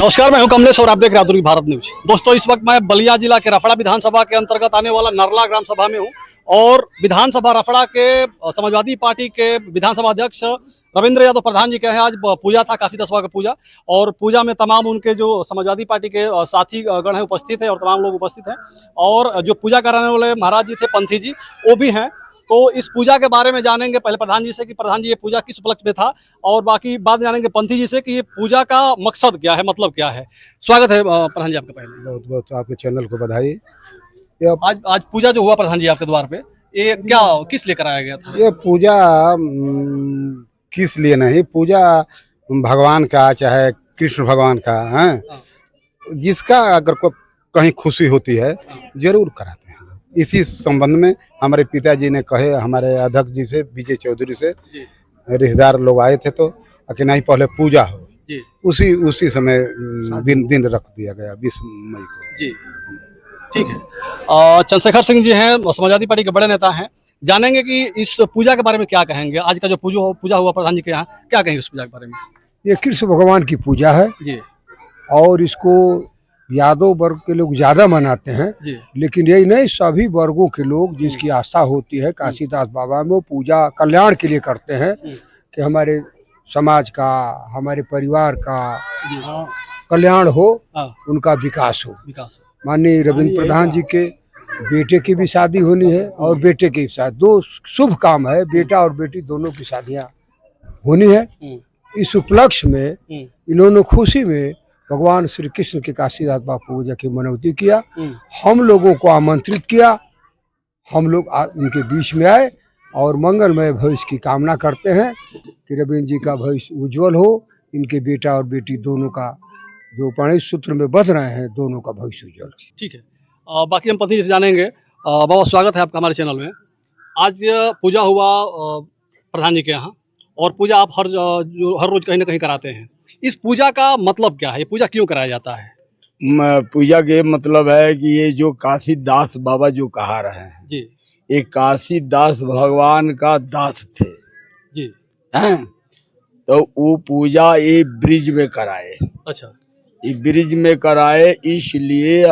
नमस्कार, मैं हूं कमलेश और आप देख रहे हैं आधुनिक भारत न्यूज। दोस्तों, इस वक्त मैं बलिया जिला के रफड़ा विधानसभा के अंतर्गत आने वाला नरला ग्राम सभा में हूं और विधानसभा रफड़ा के समाजवादी पार्टी के विधानसभा अध्यक्ष रविंद्र यादव प्रधान जी के यहाँ आज पूजा था, काफी दसवां का पूजा। और पूजा में तमाम उनके जो समाजवादी पार्टी के साथी गण है उपस्थित है और तमाम लोग उपस्थित हैं। और जो पूजा कराने वाले महाराज जी थे, पंथी जी, वो भी हैं। तो इस पूजा के बारे में जानेंगे पहले प्रधान जी से कि प्रधान जी ये पूजा किस उपलक्ष्य में था, और बाकी बात जानेंगे पंथी जी से कि ये पूजा का मकसद क्या है, मतलब क्या है। स्वागत है प्रधान जी आपका। पहले बहुत बहुत आपके चैनल को बधाई। आज पूजा जो हुआ प्रधान जी आपके द्वार पे, ये क्या किस लिए कराया गया था? ये पूजा किस लिए नहीं, पूजा भगवान का, चाहे कृष्ण भगवान का है, जिसका अगर को कहीं खुशी होती है जरूर कराते हैं लोग। इसी संबंध में हमारे पिताजी ने कहे, हमारे अध्यक्ष जी से, विजय चौधरी से, रिश्तेदार लोग आए थे तो कि नहीं पहले पूजा हो, उसी समय दिन रख दिया गया 20 मई को। जी ठीक है। चंद्रशेखर सिंह जी हैं, समाजवादी पार्टी के बड़े नेता हैं, जानेंगे कि इस पूजा के बारे में क्या कहेंगे। आज का जो पूजा हुआ प्रधान जी के यहाँ, क्या कहेंगे उस पूजा के बारे में? ये कृष्ण भगवान की पूजा है जी, और इसको यादव वर्ग के लोग ज्यादा मनाते हैं जी। लेकिन यही नहीं, सभी वर्गों के लोग जिसकी आस्था होती है काशीदास बाबा में, वो पूजा कल्याण के लिए करते हैं कि हमारे समाज का, हमारे परिवार का कल्याण हो, उनका विकास हो। माननीय रविंद्र प्रधान जी के बेटे की भी शादी होनी है और बेटे की शादी, दो शुभ काम है, बेटा और बेटी दोनों की शादियां होनी है। इस उपलक्ष्य में इन्होंने खुशी में भगवान श्री कृष्ण के काशीदास बापू पूजा की मनौती किया, हम लोगों को आमंत्रित किया, हम लोग उनके बीच में आए और मंगलमय भविष्य की कामना करते हैं कि रविंद्र जी का भविष्य उज्जवल हो, इनके बेटा और बेटी दोनों का जो प्रणय सूत्र में बध रहे हैं, दोनों का भविष्य उज्जवल। ठीक है। बाकी हम पति जी से जानेंगे। बाबा, स्वागत है आपका हमारे चैनल में। आज पूजा हुआ प्रधान जी के यहाँ, और पूजा आप हर रोज कहीं ना कहीं कराते हैं। इस पूजा का मतलब क्या है, ये पूजा क्यों कराया जाता है? पूजा के मतलब है कि ये जो काशीदास बाबा जो कहा रहे हैं जी, ये काशीदास भगवान का दास थे जी, हैं? तो वो पूजा ये ब्रिज में कराए। अच्छा, ये ब्रिज में कराए, इसलिए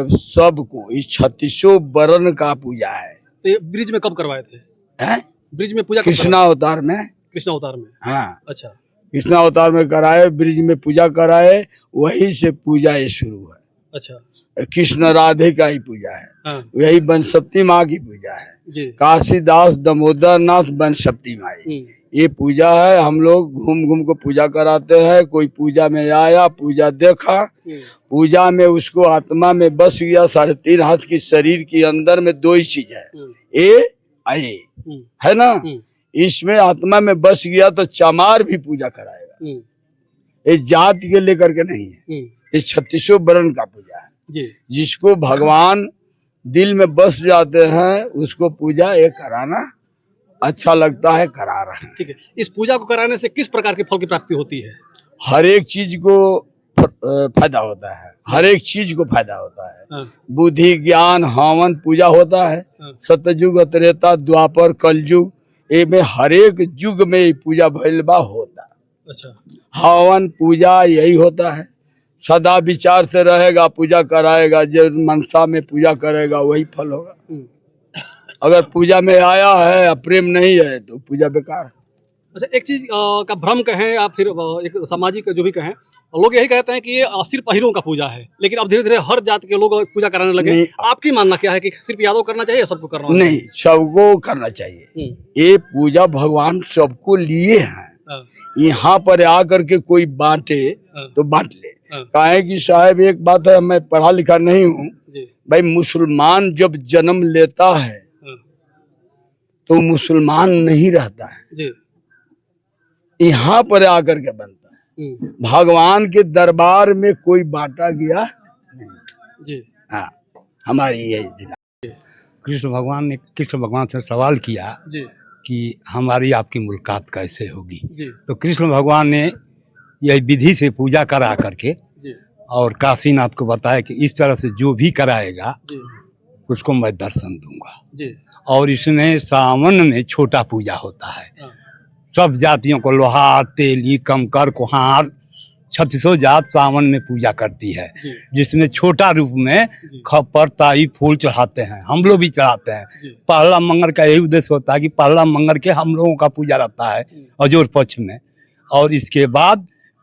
सबको इस 36 वर्ण का पूजा है। तो ये ब्रिज में कब करवाए थे? हैं? ब्रिज में पूजा कृष्णावतार में। कृष्णावतार में, हाँ। अच्छा, कृष्णावतार में कराए, ब्रिज में पूजा कराए, वहीं से पूजा ये शुरू है। अच्छा, कृष्ण राधे का ही पूजा है। हाँ। यही बनसप्ती माँ की पूजा है। काशीदास दामोदर नाथ बनसप्ती माई, ये पूजा है। हम लोग घूम घूम को पूजा कराते हैं। कोई पूजा में आया, पूजा देखा, पूजा में उसको आत्मा में बस गया। 3.5 हाथ की शरीर के अंदर में 2 ही चीज है, ए आए, है ना, इसमें आत्मा में बस गया तो चमार भी पूजा कराएगा। ये जाति के लेकर के नहीं है, ये 36 वर्ण का पूजा है। जिसको भगवान दिल में बस जाते हैं उसको पूजा ये कराना अच्छा लगता है, करा रहे हैं। ठीक है। इस पूजा को कराने से किस प्रकार के फल की प्राप्ति होती है? हर एक चीज को फायदा होता है, हर एक चीज को फायदा होता है। हाँ। बुद्धि ज्ञान हवन पूजा होता है। हाँ। सतयुग त्रेता द्वापर कलयुग, ये में हर एक युग में पूजा भैलबा होता है। अच्छा, हवन पूजा यही होता है। सदा विचार से रहेगा, पूजा कराएगा, जो मनसा में पूजा करेगा वही फल होगा। अगर पूजा में आया है प्रेम नहीं है तो पूजा बेकार है। अच्छा, एक चीज का भ्रम कहें या फिर एक सामाजिक जो भी कहें, लोग यही कहते हैं कि ये सिर्फ अहीरों का पूजा है, लेकिन अब धीरे धीरे हर जाति के लोग पूजा कराने लगे। आपकी मानना क्या है कि सिर्फ यादव करना चाहिए या सबको करना चाहिए? नहीं, सबको करना चाहिए। ये पूजा भगवान सबको लिए हैं। यहाँ पर आकर के कोई बांटे तो बांट ले। काहे कि साहब एक बात है, मैं पढ़ा लिखा नहीं हूँ भाई, मुसलमान जब जन्म लेता है तो मुसलमान नहीं रहता है, यहाँ पर आकर के बनता है। भगवान के दरबार में कोई बांटा गया नहीं जी। हाँ, हमारी यही कृष्ण भगवान ने कृष्ण भगवान से सवाल किया जी कि हमारी आपकी मुलाकात कैसे होगी जी। तो कृष्ण भगवान ने यही विधि से पूजा करा करके जी, और काशीनाथ को बताया कि इस तरह से जो भी कराएगा जी, उसको मैं दर्शन दूंगा जी। और इसमें सावन में छोटा पूजा होता है। सब जातियों को लोहार, तेली, कमकर, कुम्हार 36 जात सावन में पूजा करती है, जी। जिसमें छोटा रूप में जी। खप्पर ताई फूल चढ़ाते हैं, हम लोग भी चढ़ाते हैं। जी। पहला मंगल का यही उद्देश्य होता है कि पहला मंगल के हम लोगों का पूजा रहता है अजोर पक्ष में, और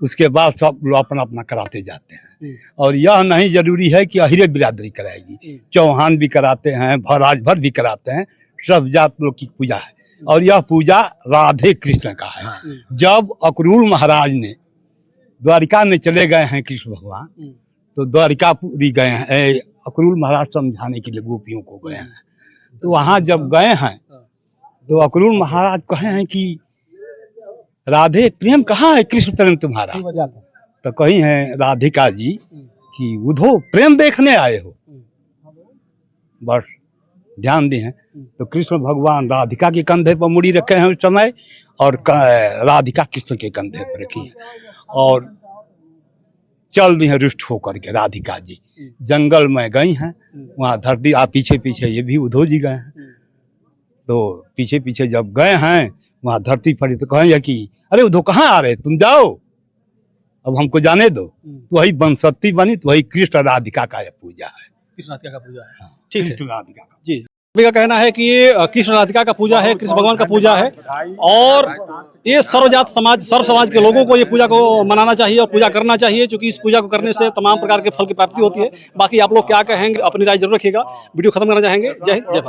उसके बाद सब लोग अपना अपना कराते जाते हैं। और यह नहीं जरूरी है कि अहिरे बिरादरी कराएगी, चौहान भी कराते हैं, राजभर भी कराते हैं, सब जात लोग की पूजा है। और यह पूजा राधे कृष्ण का है। जब अक्रूर महाराज ने द्वारिका में चले गए हैं कृष्ण भगवान, तो द्वारिकापुरी गए हैं, अक्रूर महाराज समझाने के लिए गोपियों को गए हैं। तो वहाँ जब गए हैं तो अक्रूर महाराज कहे हैं कि राधे प्रेम कहाँ है, कृष्ण प्रेम तुम्हारा? तो कही है राधिका जी कि उधो प्रेम देखने आए हो, बस ध्यान दी हैं। तो कृष्ण भगवान राधिका के कंधे पर मुड़ी रखे हैं उस समय, और राधिका कृष्ण के कंधे पर रखी है, और चल दी है रुष्ट होकर के। राधिका जी जंगल में गई हैं, वहाँ धरती पीछे पीछे ये भी उद्धव जी गए हैं। तो पीछे पीछे जब गए हैं वहाँ धरती पड़ी, तो कहेंगे कि अरे उद्धव कहाँ आ रहे, तुम जाओ, अब हमको जाने दो। तो वही बनसती बनी, तो वही कृष्ण राधिका का यह पूजा है। कृष्ण राधिका का पूजा है, ठीक है। कृष्ण राधिका का जी, सभी का कहना है कि ये कृष्ण राधिका का पूजा है, कृष्ण भगवान का पूजा है, और ये सर्वजात समाज, सर्व समाज के लोगों को ये पूजा को मनाना चाहिए और पूजा करना चाहिए, क्योंकि इस पूजा को करने से तमाम प्रकार के फल की प्राप्ति होती है। बाकी आप लोग क्या कहेंगे, अपनी राय जरूर रखिएगा। वीडियो खत्म करना चाहेंगे। जय हिंद, जय भारत।